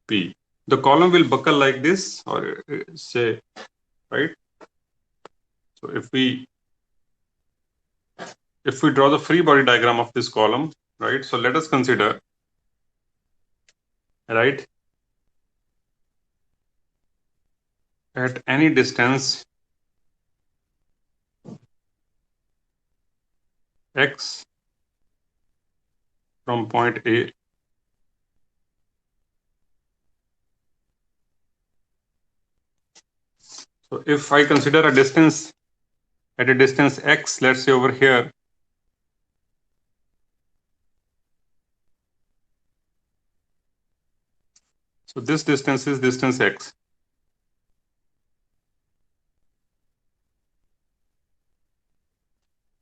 P. The column will buckle like this, or say, right? So if we draw the free body diagram of this column, right? So let us consider, right, at any distance x from point A so if I consider a distance at a distance x, let's say over here, so this distance is distance x.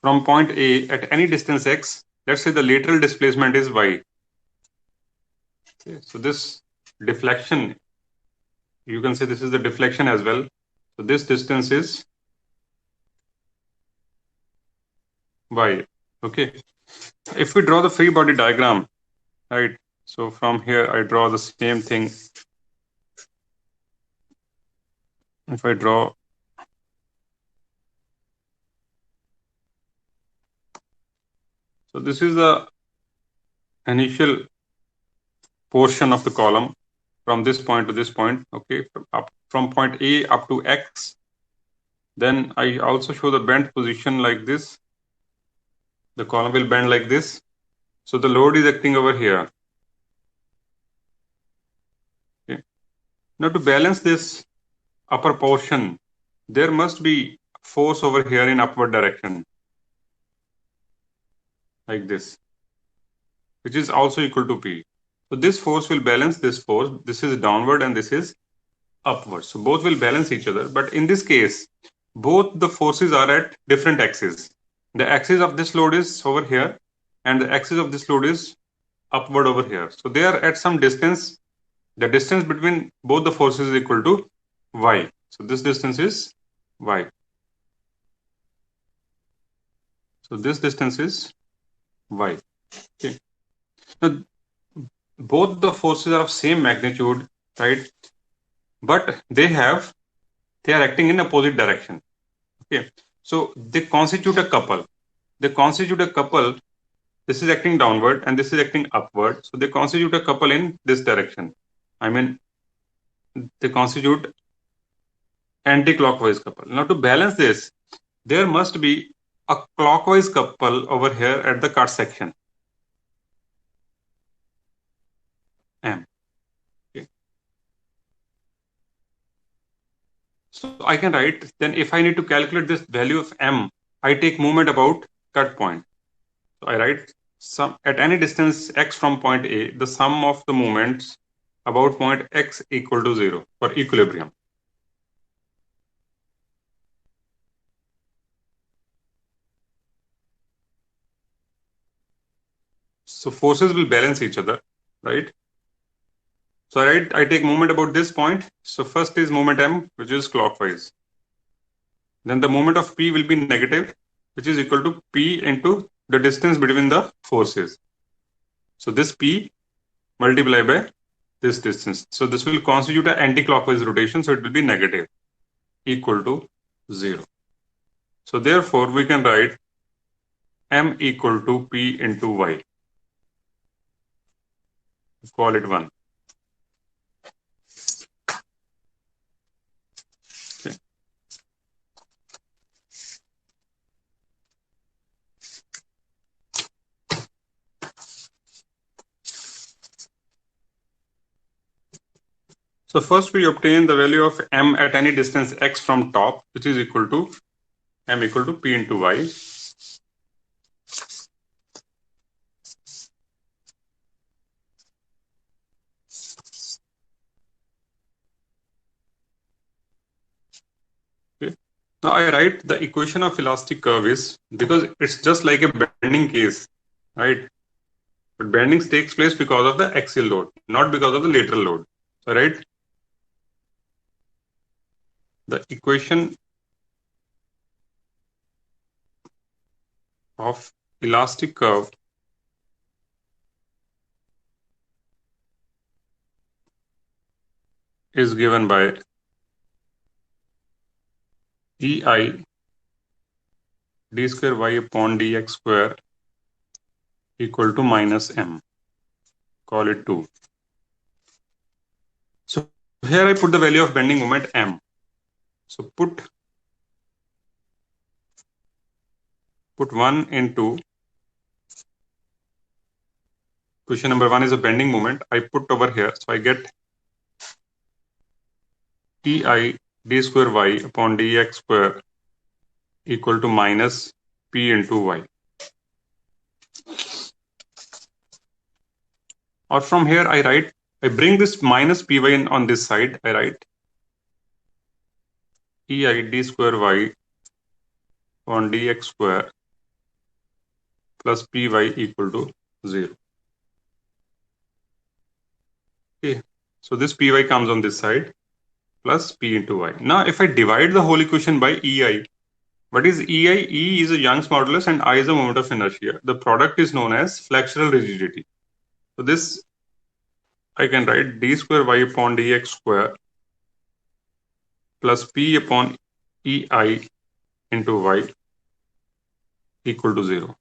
From point A at any distance x, let's say the lateral displacement is y. Okay, so this deflection, you can say this is the deflection as well. So this distance is y. Okay. If we draw the free body diagram, right? So from here I draw the same thing. If I draw, so this is the initial portion of the column from this point to this point, okay, from point A up to x. Then I also show the bent position like this. The column will bend like this. So the load is acting over here. Okay. Now to balance this upper portion, there must be force over here in upward direction, like this, which is also equal to P. So this force will balance this force. This is downward and this is upward. So both will balance each other. But in this case, both the forces are at different axes. The axis of this load is over here and the axis of this load is upward over here. So they are at some distance. The distance between both the forces is equal to y. So this distance is y. So this distance is y. Okay. Now, both the forces are of same magnitude, right? But they are acting in opposite direction. Okay. So they constitute a couple. This is acting downward and this is acting upward. So they constitute a couple in this direction. I mean, they constitute anti-clockwise couple. Now to balance this, there must be a clockwise couple over here at the cut section M. Okay. So I can write, then if I need to calculate this value of M, I take moment about cut point. So I write at any distance x from point A, the sum of the moments about point x equal to 0 for equilibrium. So forces will balance each other, right? So I take moment about this point. So first is moment M, which is clockwise. Then the moment of P will be negative, which is equal to P into the distance between the forces. So this P multiplied by this distance. So this will constitute an anti-clockwise rotation. So it will be negative, equal to 0. So therefore we can write M equal to P into Y. Call it 1. Okay. So first we obtain the value of M at any distance x from top, which is equal to M equal to P into Y. Okay. Now I write the equation of elastic curve is, because it's just like a bending case, right? But bending takes place because of the axial load, not because of the lateral load. So right? The equation of elastic curve is given by EI d square y upon dx square equal to minus m. Call it 2. So here I put the value of bending moment m. So put 1 into question number 1 is a bending moment. I put over here. So I get EI d square y upon dx square equal to minus p into y. Or from here I bring this minus py on this side. I write EI d square y on dx square plus py equal to 0. Okay, so this py comes on this side plus p into y. Now if I divide the whole equation by EI, what is EI? E is a Young's modulus and I is a moment of inertia. The product is known as flexural rigidity. So this I can write d square y upon dx square plus p upon EI into y equal to 0.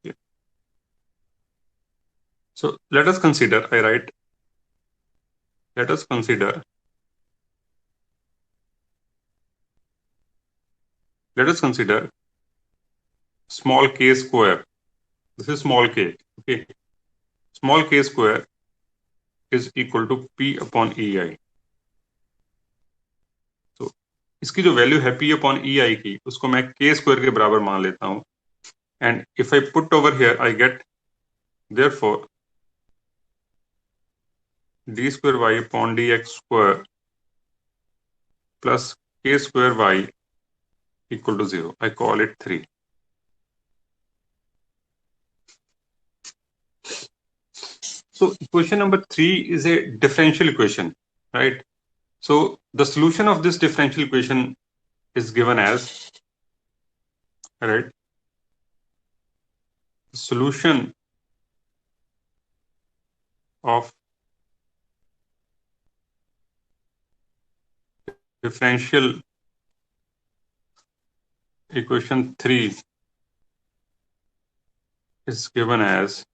Yeah. So let us consider, let us consider small k square. This is small k. Okay. Small k square is equal to p upon EI. So इसकी जो value है p upon EI की, उसको मैं k square के बराबर मान लेता हूं. And if I put over here, I get therefore d square y upon dx square plus k square y equal to 0. I call it 3. So equation number 3 is a differential equation, right? So the solution of this differential equation is given as, right? The solution of differential equation 3 is given as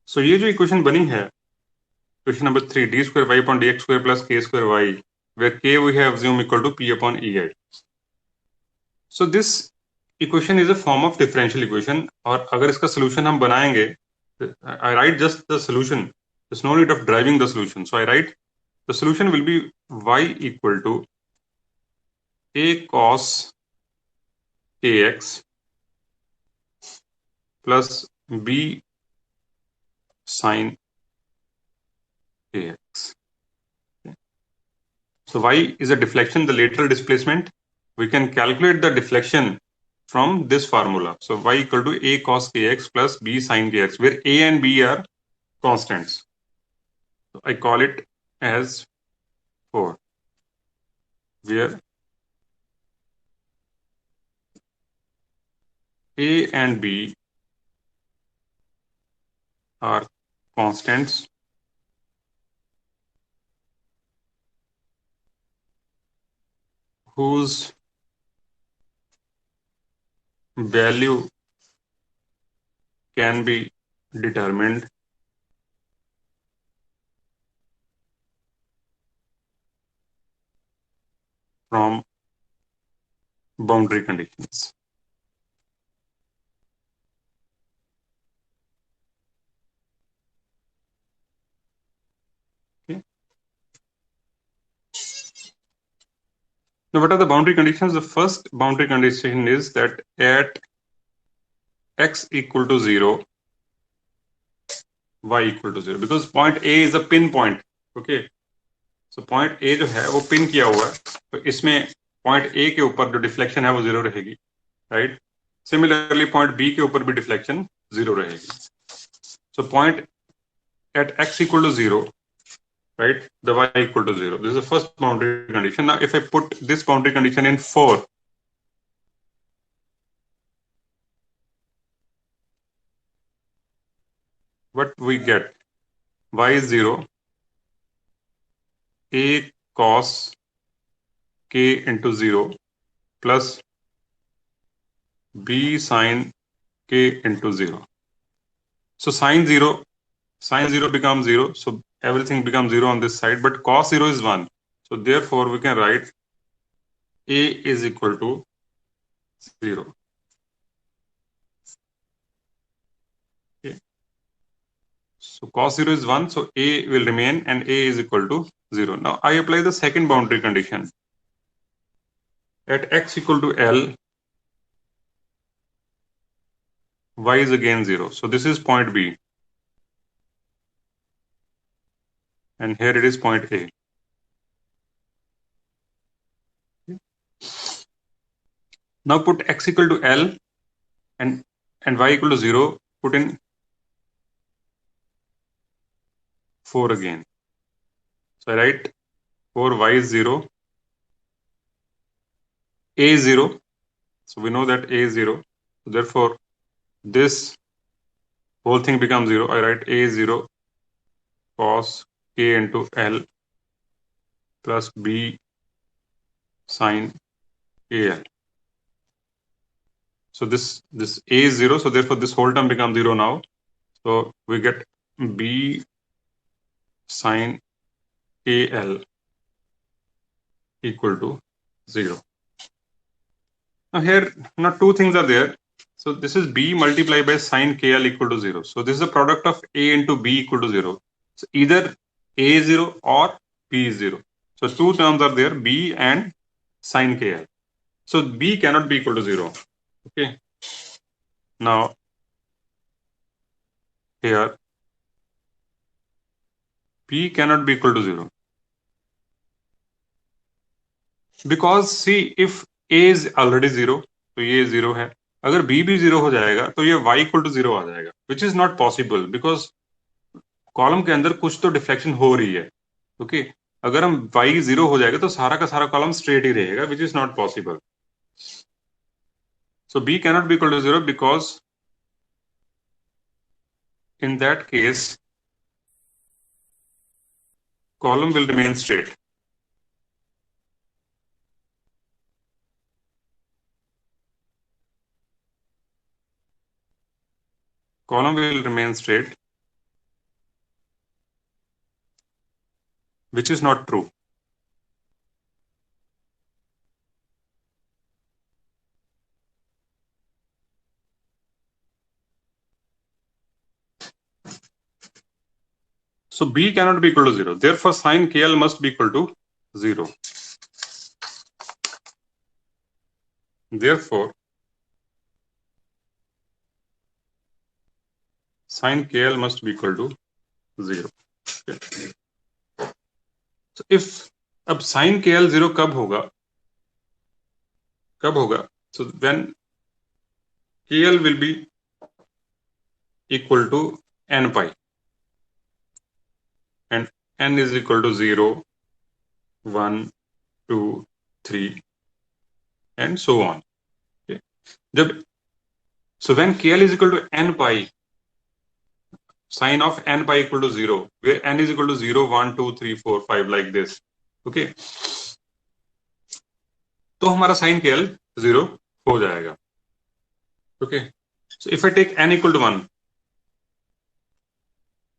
so ये जो equation बनी है question number 3 d square y upon dx square plus k square y where k we have assumed equal to p upon EI. So this equation is a form of differential equation और अगर इसका solution हम बनाएंगे, I write just the solution. There's no need of driving the solution. So I write the solution will be y equal to a cos kx plus b sin kx. So y is a deflection, the lateral displacement. We can calculate the deflection from this formula. So y equal to a cos kx plus b sin kx, where a and b are constants. So I call it as 4, where a and b are constants whose value can be determined from boundary conditions. Okay. Now, what are the boundary conditions? The first boundary condition is that at x equal to 0, y equal to 0, because point A is a pin point. Okay. So point A जो है वो pin किया हुआ है, तो इसमें point A के ऊपर जो डिफ्लेक्शन है वो 0 रहेगी, right? Similarly, point B के ऊपर भी डिफ्लेक्शन 0 रहेगी. So point at x equal to 0, right? The y equal to 0. This is the first boundary condition. Now, if I put this boundary condition in 4, what we get? Y is 0, a cos k into 0 plus b sine k into 0. So sine 0 becomes 0. So everything becomes 0 on this side, but cos 0 is 1. So therefore, we can write a is equal to 0. Okay. So cos 0 is 1. So a will remain and a is equal to 0. Now I apply the second boundary condition. At x equal to L, y is again 0. So this is point B. And here it is point A. Now put x equal to L and y equal to 0. Put in 4 again. So I write 4, y is 0, a is 0. So we know that a is 0. So therefore, this whole thing becomes 0. I write a is 0 cos k into L plus b sine al. So this a is 0. So therefore, this whole term becomes 0 now. So we get b sine al equal to 0. Now here, now two things are there. So this is b multiplied by sine kl equal to 0. So this is the product of a into b equal to 0. So either a is 0 or b is 0. So two terms are there, b and sine kl. So b cannot be equal to 0. Okay. Now here b cannot be equal to 0. Because see, if a is already 0, तो ये 0 है. अगर b भी 0 हो जाएगा तो ये y equal to 0 आ जाएगा, which is not possible because column के अंदर कुछ तो डिफ्लेक्शन हो रही है. ओके अगर हम y 0 हो जाएगा तो सारा का सारा कॉलम स्ट्रेट ही रहेगा, which is not possible. So b cannot be equal to 0 because in that case column will remain straight. Column will remain straight, which is not true. So b cannot be equal to 0. Therefore, sine kl must be equal to 0. Therefore, sine kl must be equal to 0. Okay. So if अब sine kl 0 कब होगा? So when kl will be equal to n pi and n is equal to 0, 1, 2, 3 and so on. Okay. So when kl is equal to n pi, sine of n pi equal to 0, where n is equal to 0, 1, 2, 3, 4, 5 like this. Okay. तो हमारा sin kl 0 हो जाएगा. Okay. So if I take n equal to 1,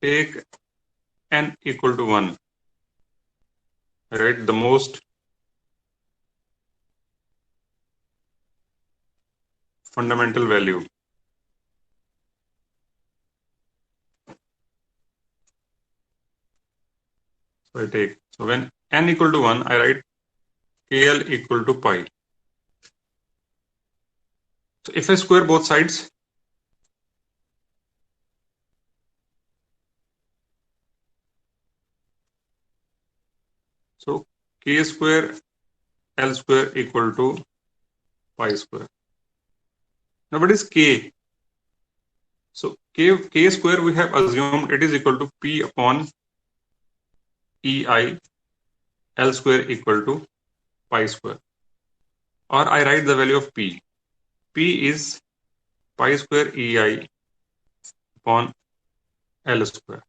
take n equal to 1, right? The most fundamental value. So I take, so when n equal to 1, I write kl equal to pi. So if I square both sides, so k square L square equal to pi square. Now what is k? So k square we have assumed it is equal to p upon EI L square equal to pi square. Or I write the value of P. P is pi square EI upon L square.